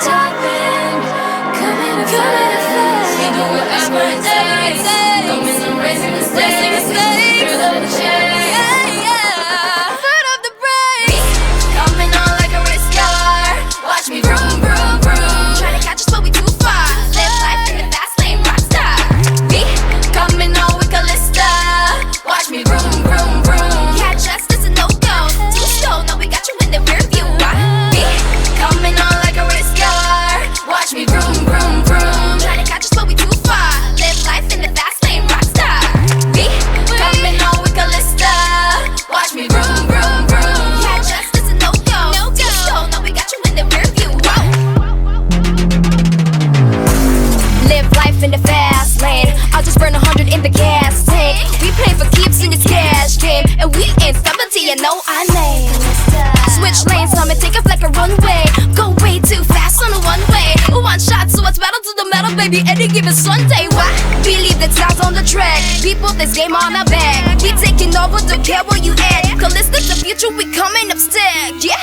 diamond, coming to fast. We do whatever it takes. Coming and raising the stakes. Thrill of the chase. Foot of the brakes. Coming on like a race car. Watch me vroom, vroom, vroom. Try to catch us, but we too far. Live life in the fast lane, rockstar. We coming on with Calista. Watch me vroom, vroom, vroom. Catch us, this a no-go. Too slow, no, we got you in the rear view. We coming on like a race car. Watch me vroom, vroom, vroom. Try to catch us, but we too far. Live life in the fast lane, rockstar. We coming on with Calista. Watch me vroom, vroom, vroom. Catch us, this a no-go. Too slow, no, we got you in the rear view. Live life in the fast lane. I'll just burn 100 in the gas tank. We play for keeps in this cash game, and we ain't stopping till you know our name. Switch lanes, come and take off like a runway. Go way too fast on a one-way. One shot, so it's battle to the metal, baby. Any given Sunday, why? We leave the sounds on the track. People, this game on our back. We taking over, don't care where you at. Calista's the future, we coming up stacked, yeah.